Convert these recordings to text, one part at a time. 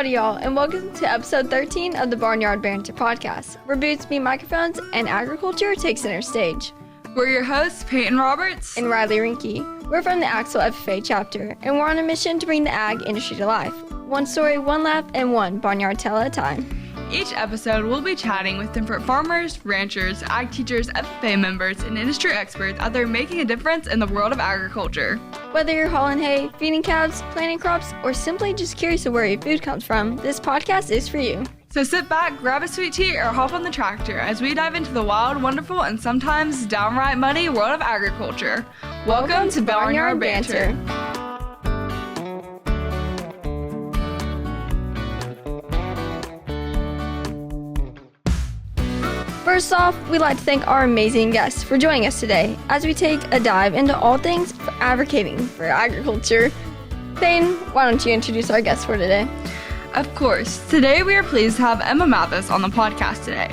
Howdy, y'all, and welcome to episode 13 of the Barnyard Banter podcast, where boots meet microphones and agriculture takes center stage. We're your hosts, Peyton Roberts and Riley Rinke. We're from the Axel FFA chapter, and we're on a mission to bring the ag industry to life. One story, one laugh, and one barnyard tale at a time. Each episode, we'll be chatting with different farmers, ranchers, ag teachers, FFA members, and industry experts out there making a difference in the world of agriculture. Whether you're hauling hay, feeding calves, planting crops, or simply just curious of where your food comes from, this podcast is for you. So sit back, grab a sweet tea, or hop on the tractor as we dive into the wild, wonderful, and sometimes downright muddy world of agriculture. Welcome to Barnyard Banter. First off, we'd like to thank our amazing guests for joining us today as we take a dive into all things advocating for agriculture. Payne, why don't you introduce our guest for today? Of course. Today we are pleased to have Emma Mathis on the podcast today.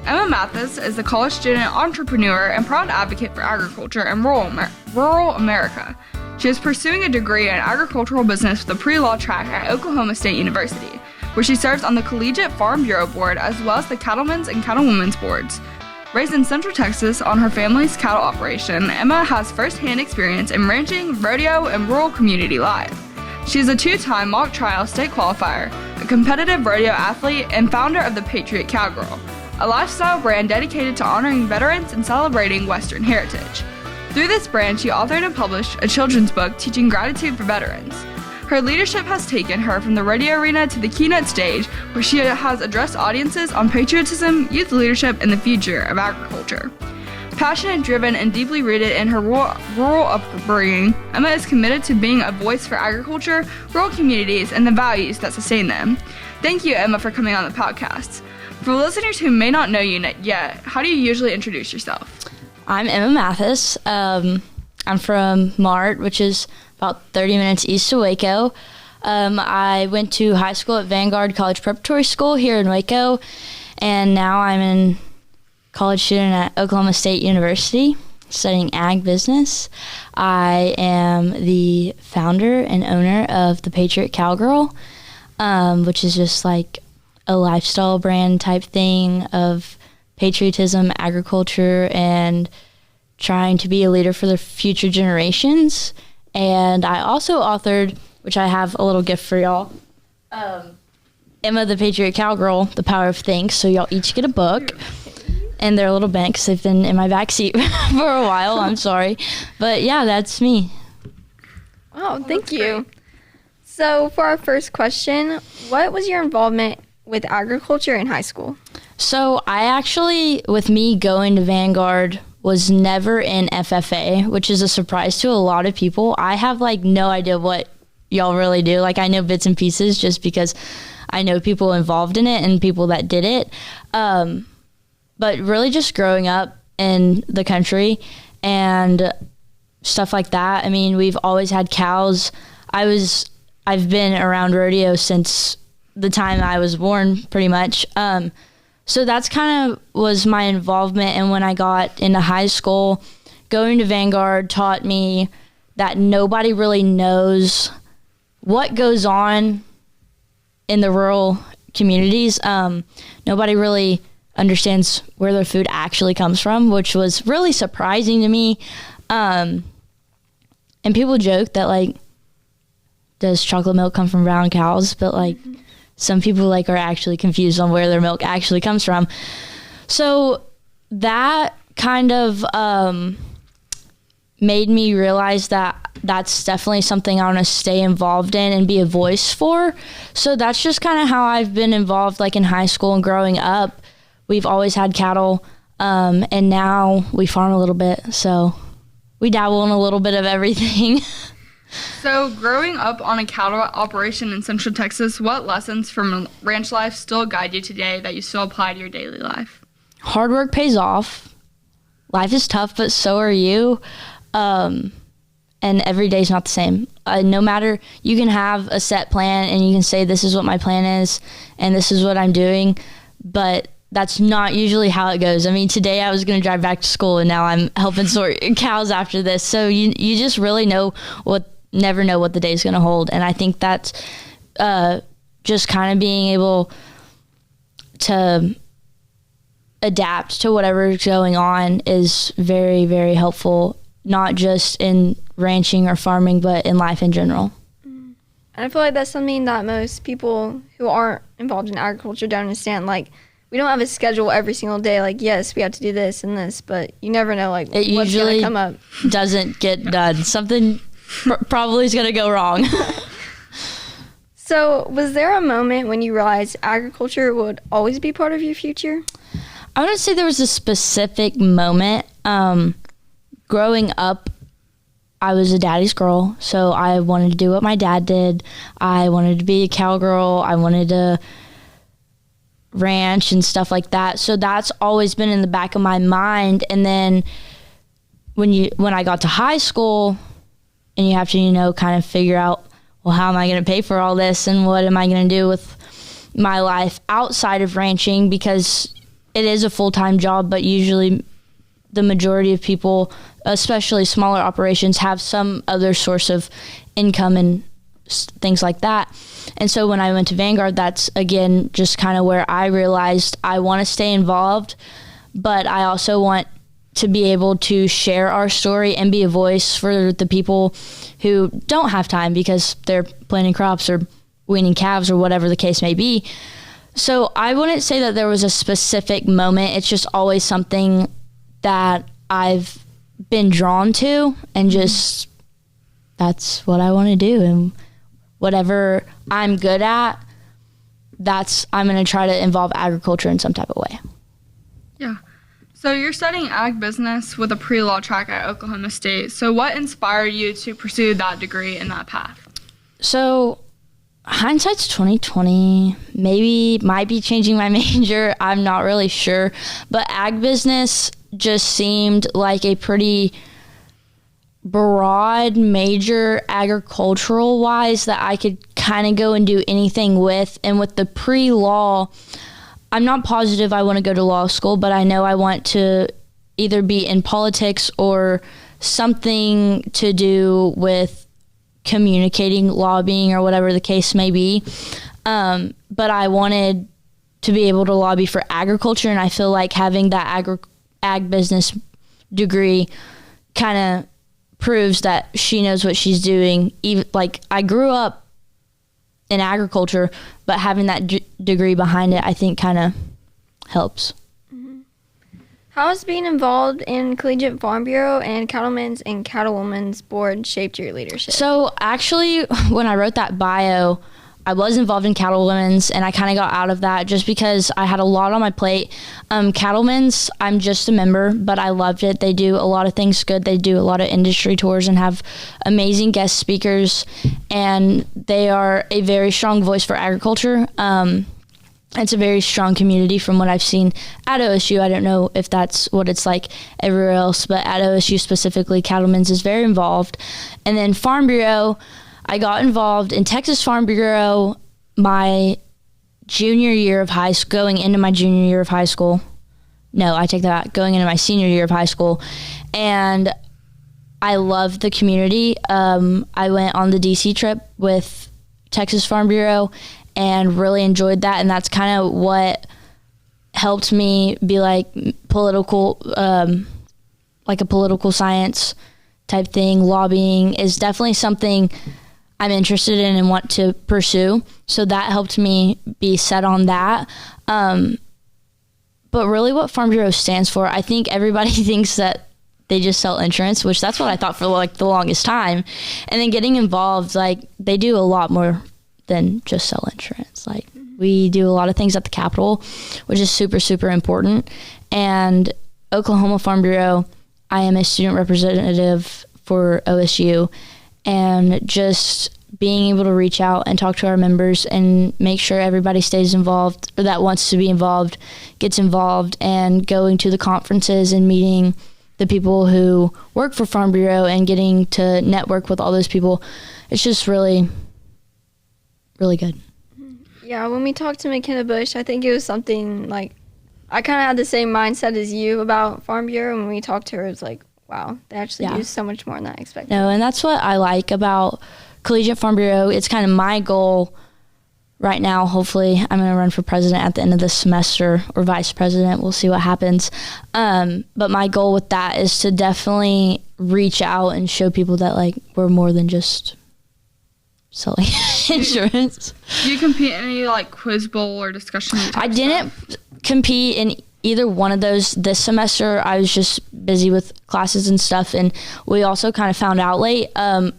Emma Mathis is a college student, entrepreneur, and proud advocate for agriculture in rural America. She is pursuing a degree in agricultural business with a pre-law track at Oklahoma State University, where she serves on the Collegiate Farm Bureau Board as well as the Cattlemen's and Cattlewomen's Boards. Raised in Central Texas on her family's cattle operation, Emma has first-hand experience in ranching, rodeo, and rural community life. She is a two-time mock trial state qualifier, a competitive rodeo athlete, and founder of the Patriot Cowgirl, a lifestyle brand dedicated to honoring veterans and celebrating Western heritage. Through this brand, she authored and published a children's book teaching gratitude for veterans. Her leadership has taken her from the rodeo arena to the keynote stage, where she has addressed audiences on patriotism, youth leadership, and the future of agriculture. Passionate, driven, and deeply rooted in her rural upbringing, Emma is committed to being a voice for agriculture, rural communities, and the values that sustain them. Thank you, Emma, for coming on the podcast. For listeners who may not know you yet, how do you usually introduce yourself? I'm Emma Mathis. I'm from Mart, which is about 30 minutes east of Waco. I went to high school at Vanguard College Preparatory School here in Waco, and now I'm a college student at Oklahoma State University studying ag business. I am the founder and owner of the Patriot Cowgirl, which is just like a lifestyle brand type thing of patriotism, agriculture, and trying to be a leader for the future generations. And I also authored, which I have a little gift for y'all, Emma the Patriot Cowgirl, The Power of Thanks. So y'all each get a book. And they're a little bent because they've been in my backseat for a while. I'm sorry. But yeah, that's me. Wow, thank you. So for our first question, what was your involvement with agriculture in high school? So I actually, with me going to Vanguard, was never in FFA, which is a surprise to a lot of people. I have no idea what y'all really do. I know bits and pieces just because I know people involved in it and people that did it. But really just growing up in the country and stuff like that. I mean, we've always had cows. I've been around rodeo since the time I was born, pretty much. So that's kind of was my involvement. And when I got into high school, going to Vanguard taught me that nobody really knows what goes on in the rural communities. Nobody really understands where their food actually comes from, which was really surprising to me. And people joke that does chocolate milk come from brown cows? But some people are actually confused on where their milk actually comes from. So that kind of made me realize that that's definitely something I want to stay involved in and be a voice for. So that's just kind of how I've been involved in high school and growing up. We've always had cattle, and now we farm a little bit, so we dabble in a little bit of everything. So growing up on a cattle operation in Central Texas, what lessons from ranch life still guide you today that you still apply to your daily life? Hard work pays off. Life is tough, but so are you. And every day's not the same. No matter, you can have a set plan and you can say, this is what my plan is and this is what I'm doing, but that's not usually how it goes. I mean, today I was going to drive back to school and now I'm helping sort cows after this. So you just really never know what the day's going to hold. And I think that's just kind of being able to adapt to whatever's going on is very, very helpful, not just in ranching or farming, but in life in general. And I feel like that's something that most people who aren't involved in agriculture don't understand. Like, we don't have a schedule every single day. Like, yes, we have to do this and this, but you never know, like, it what's going usually to come up. Doesn't get done. Something probably is going to go wrong. So, was there a moment when you realized agriculture would always be part of your future? I wouldn't say there was a specific moment. Growing up, I was a daddy's girl, so I wanted to do what my dad did. I wanted to be a cowgirl. I wanted to ranch and stuff like that. So that's always been in the back of my mind. And then when I got to high school, and you have to, kind of figure out, well, how am I going to pay for all this, and what am I going to do with my life outside of ranching, because it is a full-time job, but usually the majority of people, especially smaller operations, have some other source of income and things like that. And so when I went to Vanguard, that's, again, just kind of where I realized I want to stay involved, but I also want to be able to share our story and be a voice for the people who don't have time because they're planting crops or weaning calves or whatever the case may be. So I wouldn't say that there was a specific moment. It's just always something that I've been drawn to, and just that's what I want to do. And whatever I'm good at, I'm going to try to involve agriculture in some type of way. Yeah. So you're studying ag business with a pre-law track at Oklahoma State. So what inspired you to pursue that degree in that path? So hindsight's 2020. Might be changing my major. I'm not really sure. But ag business just seemed like a pretty broad major agricultural wise that I could kind of go and do anything with. And with the pre-law, I'm not positive I want to go to law school, but I know I want to either be in politics or something to do with communicating, lobbying, or whatever the case may be. But I wanted to be able to lobby for agriculture, and I feel like having that ag business degree kind of proves that she knows what she's doing. Even like, I grew up in agriculture, but having that degree behind it, I think, kind of helps. Mm-hmm. How has being involved in Collegiate Farm Bureau and Cattlemen's and Cattlewomen's Board shaped your leadership? So actually, when I wrote that bio, I was involved in Cattlewomen's, and I kind of got out of that just because I had a lot on my plate. Cattlemen's, I'm just a member, but I loved it. They do a lot of things good. They do a lot of industry tours and have amazing guest speakers, and they are a very strong voice for agriculture. It's a very strong community from what I've seen at OSU. I don't know if that's what it's like everywhere else, but at OSU specifically, Cattlemen's is very involved. And then Farm Bureau, I got involved in Texas Farm Bureau my junior year of high school, going into my junior year of high school. No, I take that back, going into my senior year of high school. And I loved the community. I went on the DC trip with Texas Farm Bureau and really enjoyed that. And that's kind of what helped me be like political, like a political science type thing. Lobbying is definitely something I'm interested in and want to pursue. So that helped me be set on that. But really what Farm Bureau stands for, I think everybody thinks that they just sell insurance, which that's what I thought for like the longest time. And then getting involved, like they do a lot more than just sell insurance. Like we do a lot of things at the Capitol, which is super, super important. And Oklahoma Farm Bureau, I am a student representative for OSU, and just being able to reach out and talk to our members and make sure everybody stays involved, or that wants to be involved, gets involved, and going to the conferences and meeting the people who work for Farm Bureau and getting to network with all those people. It's just really, really good. Yeah, when we talked to McKenna Bush, I think it was something like, I kind of had the same mindset as you about Farm Bureau. When we talked to her, it was like, wow, they actually do so much more than I expected. No, and that's what I like about Collegiate Farm Bureau. It's kind of my goal right now, hopefully, I'm going to run for president at the end of this semester, or vice president. We'll see what happens. But my goal with that is to definitely reach out and show people that, like, we're more than just selling insurance. Do you compete in any, like, quiz bowl or discussion? I didn't compete in either one of those this semester. I was just busy with classes and stuff, and we also kind of found out late. I'm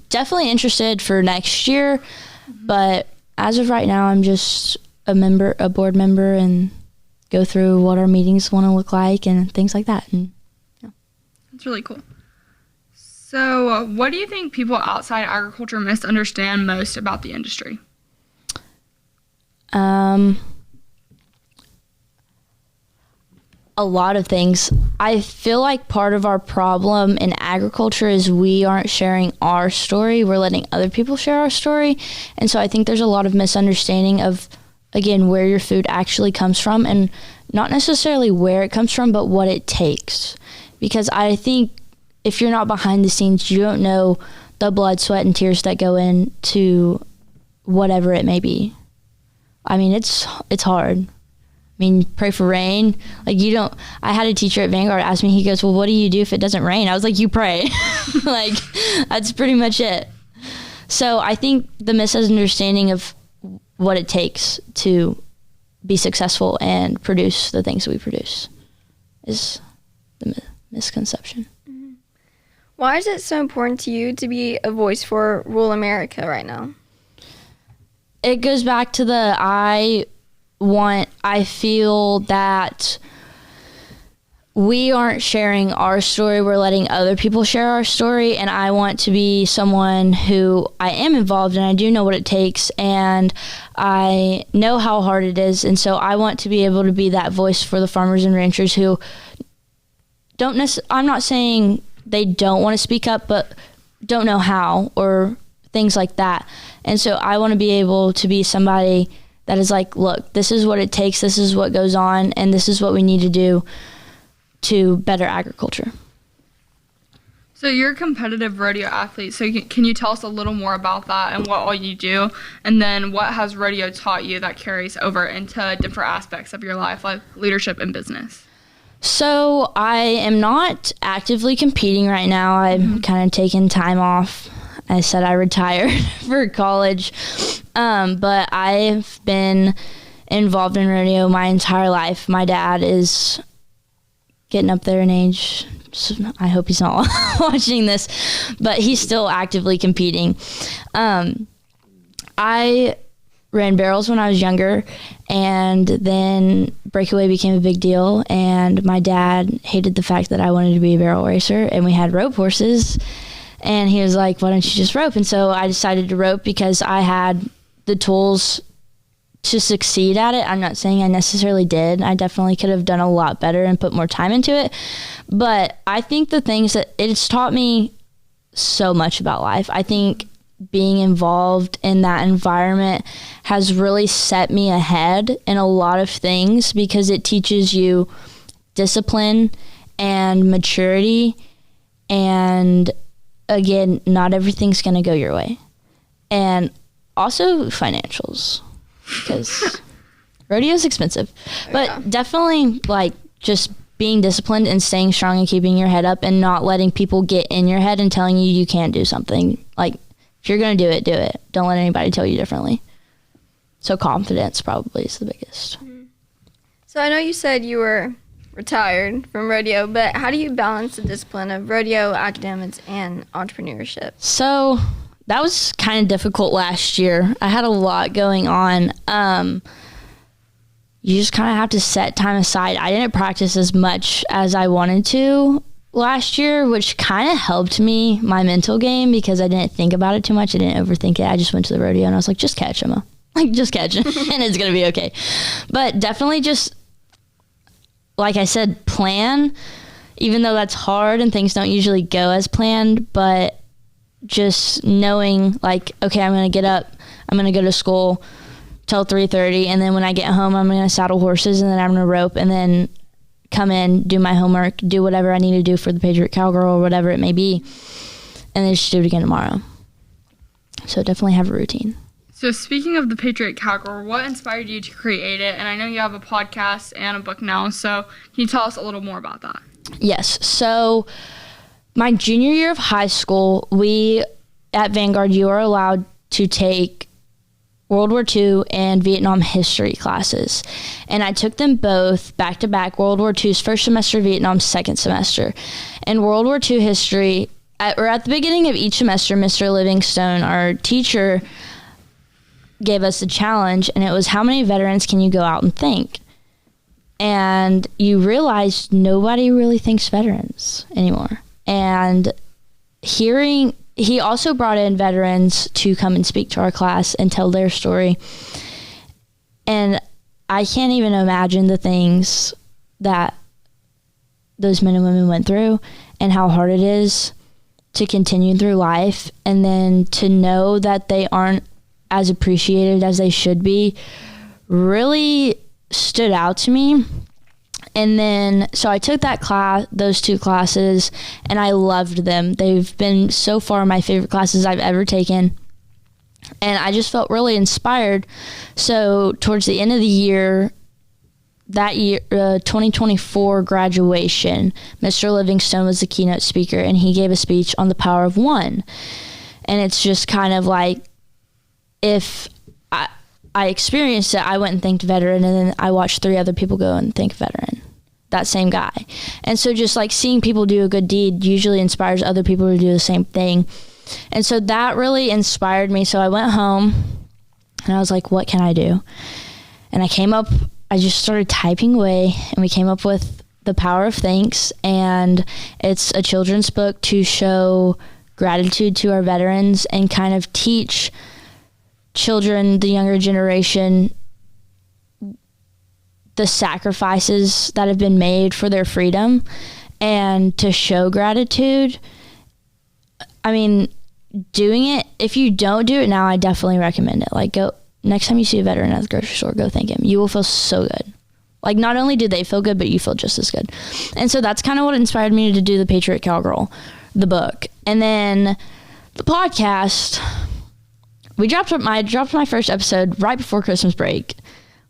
definitely interested for next year, but as of right now, I'm just a board member, and go through what our meetings want to look like and things like that. And yeah. That's really cool. So what do you think people outside agriculture misunderstand most about the industry? A lot of things. I feel like part of our problem in agriculture is we aren't sharing our story. We're letting other people share our story. And so I think there's a lot of misunderstanding of, again, where your food actually comes from, and not necessarily where it comes from, but what it takes. Because I think if you're not behind the scenes, you don't know the blood, sweat, and tears that go into whatever it may be. I mean, it's hard. I mean, pray for rain. Like, I had a teacher at Vanguard ask me, he goes, well, what do you do if it doesn't rain? I was like, you pray. Like, that's pretty much it. So I think the misunderstanding of what it takes to be successful and produce the things we produce is the misconception. Mm-hmm. Why is it so important to you to be a voice for rural America right now? It goes back to I feel that we aren't sharing our story. We're letting other people share our story. And I want to be someone who I am involved, and I do know what it takes, and I know how hard it is. And so I want to be able to be that voice for the farmers and ranchers who I'm not saying they don't want to speak up, but don't know how, or things like that. And so I want to be able to be somebody that is like, look, this is what it takes, this is what goes on, and this is what we need to do to better agriculture. So you're a competitive rodeo athlete, so can you tell us a little more about that and what all you do? And then what has rodeo taught you that carries over into different aspects of your life, like leadership and business? So I am not actively competing right now. I'm kind of taking time off. I said I retired for college, but I've been involved in rodeo my entire life. My dad is getting up there in age, so I hope he's not watching this, but he's still actively competing. I ran barrels when I was younger, and then breakaway became a big deal, and my dad hated the fact that I wanted to be a barrel racer, and we had rope horses. And he was like, why don't you just rope? And so I decided to rope because I had the tools to succeed at it. I'm not saying I necessarily did. I definitely could have done a lot better and put more time into it. But I think the things that it's taught me so much about life. I think being involved in that environment has really set me ahead in a lot of things, because it teaches you discipline and maturity, and again, not everything's going to go your way. And also financials, because rodeo is expensive. But definitely, like, just being disciplined and staying strong and keeping your head up, and not letting people get in your head and telling you you can't do something. Like, if you're going to do it, do it. Don't let anybody tell you differently. So confidence probably is the biggest. So I know you said you were retired from rodeo, but how do you balance the discipline of rodeo, academics, and entrepreneurship? So that was kind of difficult last year. I had a lot going on. You just kind of have to set time aside. I didn't practice as much as I wanted to last year, which kind of helped me, my mental game, because I didn't think about it too much. I didn't overthink it. I just went to the rodeo and I was like, just catch him. Like, just catch him and it's going to be okay. But definitely just, like I said, plan, even though that's hard and things don't usually go as planned, but just knowing, like, okay, I'm going to get up, I'm going to go to school till 3:30, and then when I get home, I'm going to saddle horses, and then I'm going to rope, and then come in, do my homework, do whatever I need to do for the Patriot, Cowgirl, or whatever it may be, and then just do it again tomorrow. So definitely have a routine. So speaking of the Patriot Cowgirl, what inspired you to create it? And I know you have a podcast and a book now, so can you tell us a little more about that? Yes. So my junior year of high school, at Vanguard, you are allowed to take World War II and Vietnam history classes. And I took them both back to back, World War II's first semester, Vietnam's second semester. And World War II history, at the beginning of each semester, Mr. Livingstone, our teacher, gave us a challenge, and it was, how many veterans can you go out and thank? And you realize nobody really thanks veterans anymore. And he also brought in veterans to come and speak to our class and tell their story. And I can't even imagine the things that those men and women went through and how hard it is to continue through life, and then to know that they aren't as appreciated as they should be really stood out to me. And then, so I took those two classes, and I loved them. They've been so far my favorite classes I've ever taken. And I just felt really inspired. So towards the end of the year, that year, 2024 graduation, Mr. Livingstone was the keynote speaker, and he gave a speech on the power of one. And it's just kind of like, if I experienced it, I went and thanked a veteran, and then I watched 3 other people go and thank a veteran, that same guy. And so just like seeing people do a good deed usually inspires other people to do the same thing. And so that really inspired me. So I went home and I was like, what can I do? And I just started typing away, and we came up with The Power of Thanks. And it's a children's book to show gratitude to our veterans and kind of teach children, the younger generation, the sacrifices that have been made for their freedom, and to show gratitude. I mean, doing it, if you don't do it now, I definitely recommend it. Like, go next time you see a veteran at the grocery store, go thank him. You will feel so good. Like, not only do they feel good, but you feel just as good. And so that's kind of what inspired me to do the Patriot Cowgirl, the book. And then the podcast, I dropped my first episode right before Christmas break,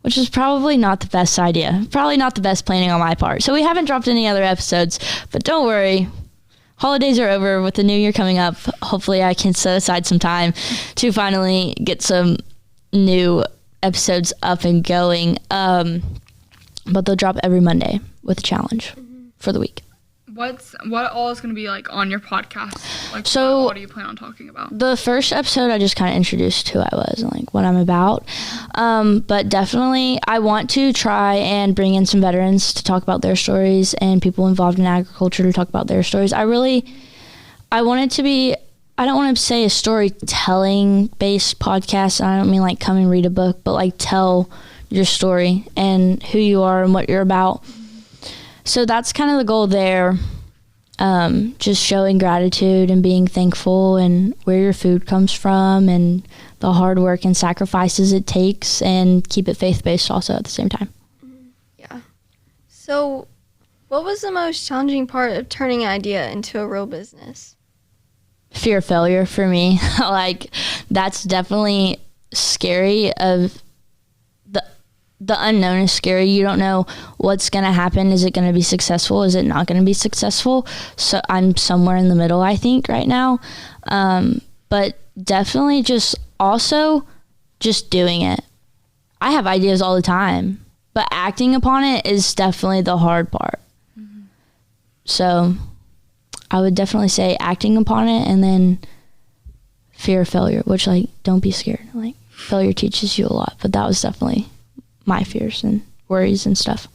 which is probably not the best idea. Probably not the best planning on my part. So we haven't dropped any other episodes, but don't worry. Holidays are over. With the new year coming up, hopefully I can set aside some time to finally get some new episodes up and going. But they'll drop every Monday with a challenge for the week. What all is going to be like on your podcast? Like, so what do you plan on talking about? The first episode, I just kind of introduced who I was and like what I'm about. But definitely, I want to try and bring in some veterans to talk about their stories, and people involved in agriculture to talk about their stories. I want it to be, I don't want to say a storytelling based podcast. I don't mean like come and read a book, but like tell your story and who you are and what you're about. So that's kind of the goal there. Just showing gratitude and being thankful, and where your food comes from, and the hard work and sacrifices it takes, and keep it faith-based also at the same time. Yeah. So what was the most challenging part of turning an idea into a real business? Fear of failure for me. Like, that's definitely scary. The unknown is scary. You don't know what's going to happen. Is it going to be successful? Is it not going to be successful? So I'm somewhere in the middle, I think, right now. But definitely just doing it. I have ideas all the time, but acting upon it is definitely the hard part. Mm-hmm. So I would definitely say acting upon it, and then fear of failure, which, like, don't be scared. Like, failure teaches you a lot, but that was definitely my fears and worries and stuff.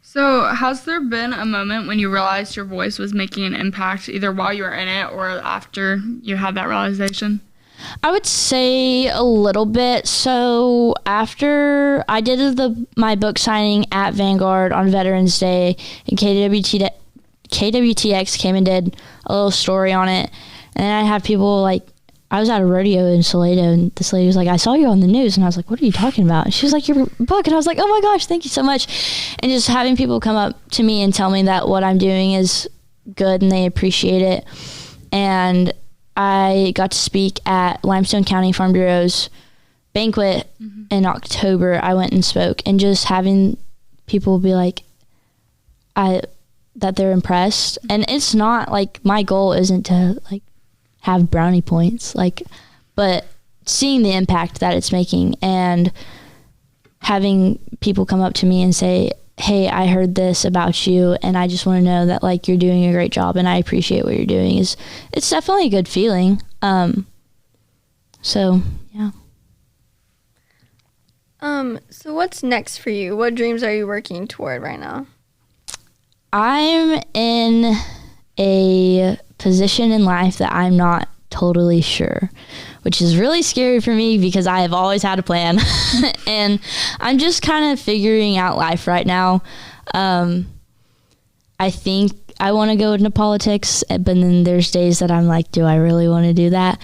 So has there been a moment when you realized your voice was making an impact, either while you were in it or after you had that realization? I would say a little bit. So after I did my book signing at Vanguard on Veterans Day, and KWTX came and did a little story on it, and I have people like, I was at a rodeo in Salado, and this lady was like, I saw you on the news. And I was like, what are you talking about? And she was like, your book. And I was like, oh my gosh, thank you so much. And just having people come up to me and tell me that what I'm doing is good and they appreciate it. And I got to speak at Limestone County Farm Bureau's banquet in October, I went and spoke, and just having people be like, that they're impressed. And it's not like, my goal isn't to like have brownie points, like, but seeing the impact that it's making and having people come up to me and say, hey, I heard this about you, and I just want to know that like you're doing a great job and I appreciate what you're doing, it's definitely a good feeling. So yeah. So what's next for you? What dreams are you working toward right now? I'm in a position in life that I'm not totally sure, which is really scary for me because I have always had a plan. And I'm just kind of figuring out life right now. I think I want to go into politics, but then there's days that I'm like, do I really want to do that?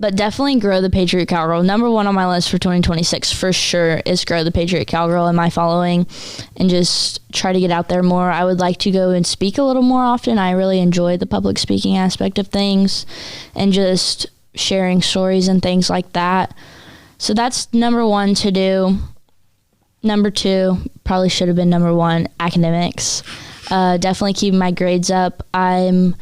But definitely grow the Patriot Cowgirl. Number one on my list for 2026 for sure is grow the Patriot Cowgirl in my following and just try to get out there more. I would like to go and speak a little more often. I really enjoy the public speaking aspect of things and just sharing stories and things like that. So that's number one to do. Number two, probably should have been number one, academics. Definitely keeping my grades up. I'm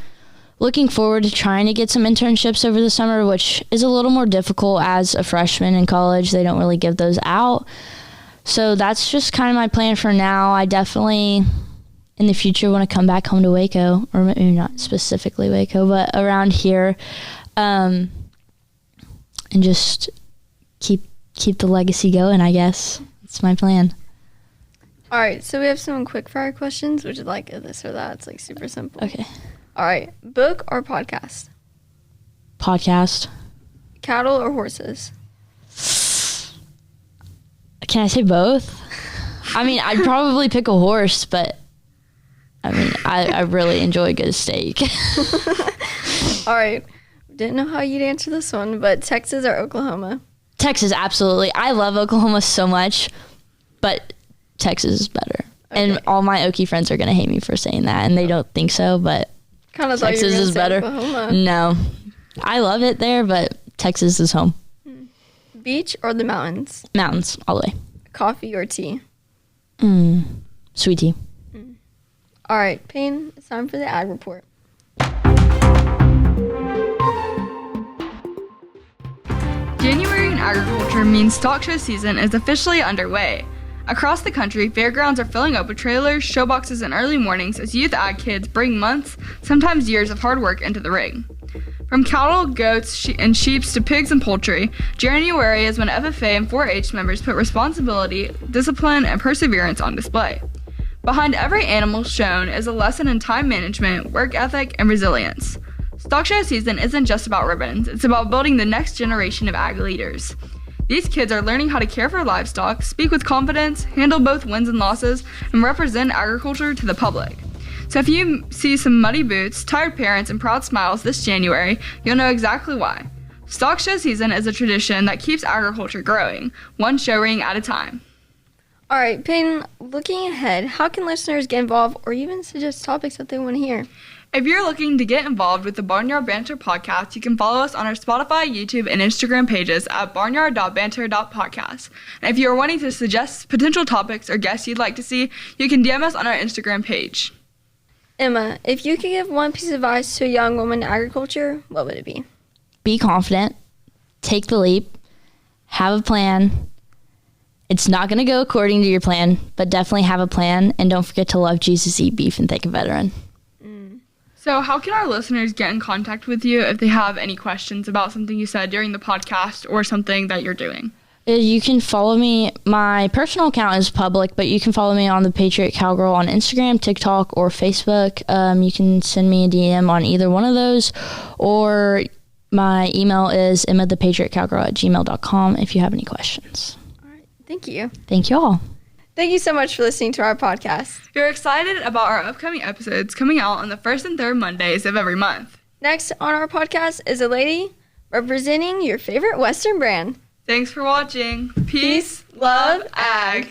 looking forward to trying to get some internships over the summer, which is a little more difficult as a freshman in college. They don't really give those out. So that's just kind of my plan for now. I definitely, in the future, want to come back home to Waco, or maybe not specifically Waco, but around here, and just keep the legacy going, I guess. That's my plan. All right, so we have some quick fire questions, which is like this or that. It's like super simple. Okay. All right, book or podcast? Podcast. Cattle or horses? Can I say both? I mean, I'd probably pick a horse, but I mean, I really enjoy a good steak. All right, didn't know how you'd answer this one, but Texas or Oklahoma? Texas, absolutely. I love Oklahoma so much, but Texas is better. Okay. And all my Okie friends are going to hate me for saying that, and they don't think so, but kind of Texas is better. Oklahoma. No. I love it there, but Texas is home. Beach or the mountains? Mountains, all the way. Coffee or tea? Sweet tea. All right, Payne, it's time for the ag report. January in agriculture means stock show season is officially underway. Across the country, fairgrounds are filling up with trailers, showboxes, and early mornings as youth ag kids bring months, sometimes years of hard work into the ring. From cattle, goats, and sheep to pigs and poultry, January is when FFA and 4-H members put responsibility, discipline, and perseverance on display. Behind every animal shown is a lesson in time management, work ethic, and resilience. Stock show season isn't just about ribbons, it's about building the next generation of ag leaders. These kids are learning how to care for livestock, speak with confidence, handle both wins and losses, and represent agriculture to the public. So if you see some muddy boots, tired parents, and proud smiles this January, you'll know exactly why. Stock show season is a tradition that keeps agriculture growing, one show ring at a time. All right, Payne, looking ahead, how can listeners get involved or even suggest topics that they want to hear? If you're looking to get involved with the Barnyard Banter podcast, you can follow us on our Spotify, YouTube, and Instagram pages at barnyard.banter.podcast. And if you are wanting to suggest potential topics or guests you'd like to see, you can DM us on our Instagram page. Emma, if you could give one piece of advice to a young woman in agriculture, what would it be? Be confident, take the leap, have a plan. It's not going to go according to your plan, but definitely have a plan, and don't forget to love Jesus, eat beef, and thank a veteran. So how can our listeners get in contact with you if they have any questions about something you said during the podcast or something that you're doing? You can follow me. My personal account is public, but you can follow me on the Patriot Cowgirl on Instagram, TikTok, or Facebook. You can send me a DM on either one of those, or my email is emmathepatriotcowgirl@gmail.com if you have any questions. All right, thank you. Thank you all. Thank you so much for listening to our podcast. We're excited about our upcoming episodes coming out on the first and third Mondays of every month. Next on our podcast is a lady representing your favorite Western brand. Thanks for watching. Peace, love, ag.